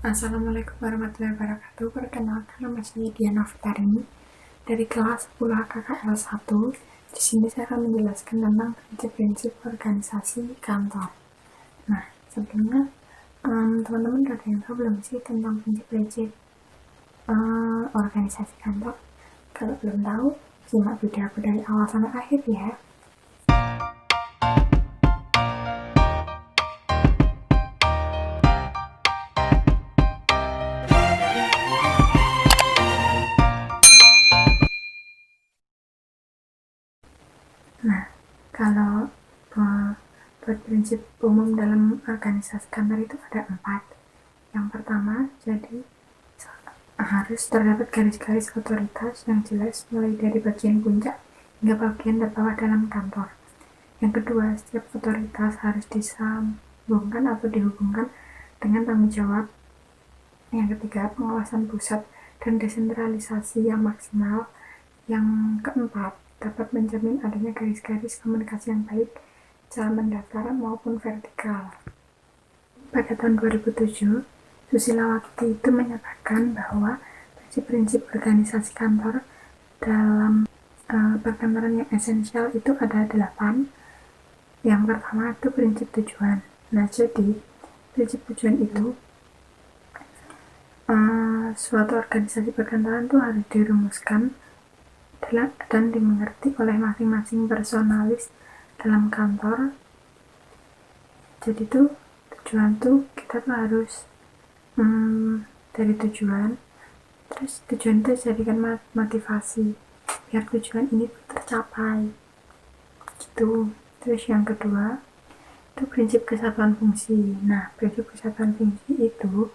Assalamualaikum warahmatullahi wabarakatuh. Perkenalkan, nama saya Diana Fitarini dari kelas 10 KKL 1. Di sini saya akan menjelaskan tentang prinsip-prinsip organisasi kantor. Nah, sebelumnya teman-teman ada yang tahu belum sih tentang prinsip-prinsip organisasi kantor? Kalau belum tahu, simak video aku dari awal sampai akhir ya. Nah, kalau buat prinsip umum dalam organisasi kantor itu ada 4. Yang pertama, jadi harus terdapat garis-garis otoritas yang jelas mulai dari bagian puncak hingga bagian terbawah dalam kantor. Yang kedua, setiap otoritas harus disambungkan atau dihubungkan dengan tanggung jawab. Yang ketiga, pengawasan pusat dan desentralisasi yang maksimal. Yang keempat, dapat menjamin adanya garis-garis komunikasi yang baik secara mendatar maupun vertikal. Pada tahun 2007, Susilawati itu menyatakan bahwa prinsip-prinsip organisasi kantor dalam perkantoran yang esensial itu ada 8. Yang pertama itu prinsip tujuan. Nah, jadi prinsip tujuan itu suatu organisasi perkantoran itu harus dirumuskan dan dimengerti oleh masing-masing personalis dalam kantor. Jadi tuh tujuan tuh kita tuh harus dari tujuan, terus tujuan itu jadikan motivasi biar tujuan ini tercapai gitu. Terus yang kedua itu prinsip kesatuan fungsi. Nah, prinsip kesatuan fungsi itu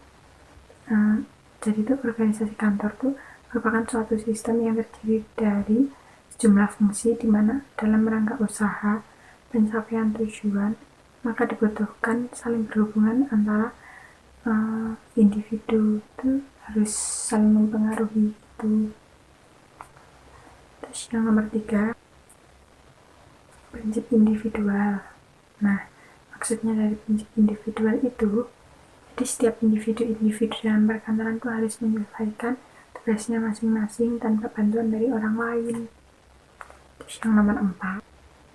jadi itu organisasi kantor tuh merupakan suatu sistem yang terdiri dari sejumlah fungsi di mana dalam rangka usaha pencapaian tujuan maka dibutuhkan saling berhubungan antara individu itu harus saling mempengaruhi itu. Terus yang nomor 3, prinsip individual. Nah, maksudnya dari prinsip individual itu, jadi setiap individu dalam perkantoran itu harus menyelesaikan tugasnya masing-masing tanpa bantuan dari orang lain. Terus yang nomor 4,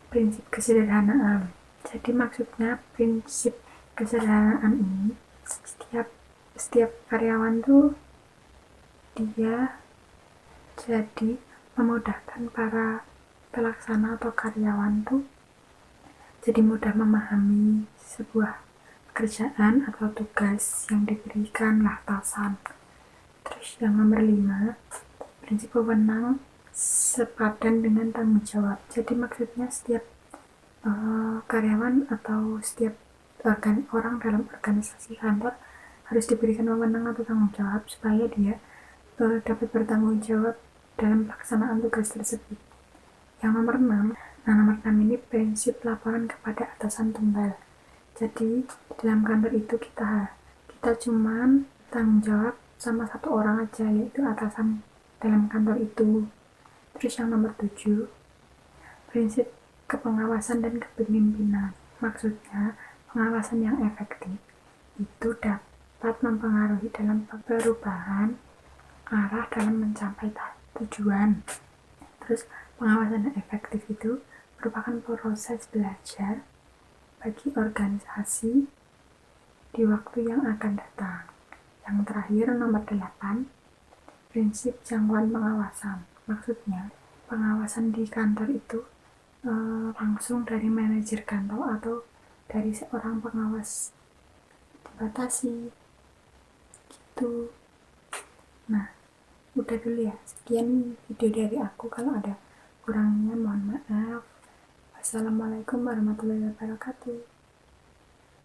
prinsip kesederhanaan. Jadi maksudnya prinsip kesederhanaan ini setiap karyawan tuh dia jadi memudahkan para pelaksana atau karyawan tuh jadi mudah memahami sebuah pekerjaan atau tugas yang diberikan atasan. Terus yang nomor 5, prinsip wewenang sepadan dengan tanggung jawab. Jadi maksudnya setiap karyawan atau setiap orang dalam organisasi kantor harus diberikan wewenang atau tanggung jawab supaya dia dapat bertanggung jawab dalam pelaksanaan tugas tersebut. Yang nomor 6, nomor 6 ini prinsip laporan kepada atasan tunggal. Jadi dalam kantor itu kita cuman tanggung jawab sama satu orang aja, yaitu atasan dalam kantor itu. Terus yang nomor 7, prinsip kepengawasan dan kepemimpinan. Maksudnya pengawasan yang efektif itu dapat mempengaruhi dalam perubahan arah dalam mencapai tujuan. Terus pengawasan yang efektif itu merupakan proses belajar bagi organisasi di waktu yang akan datang. Yang terakhir nomor 8, prinsip jangkauan pengawasan. Maksudnya pengawasan di kantor itu langsung dari manajer kantor atau dari seorang pengawas dibatasi gitu. Nah, udah dulu ya, sekian video dari aku. Kalau ada kurangnya mohon maaf. Wassalamualaikum warahmatullahi wabarakatuh.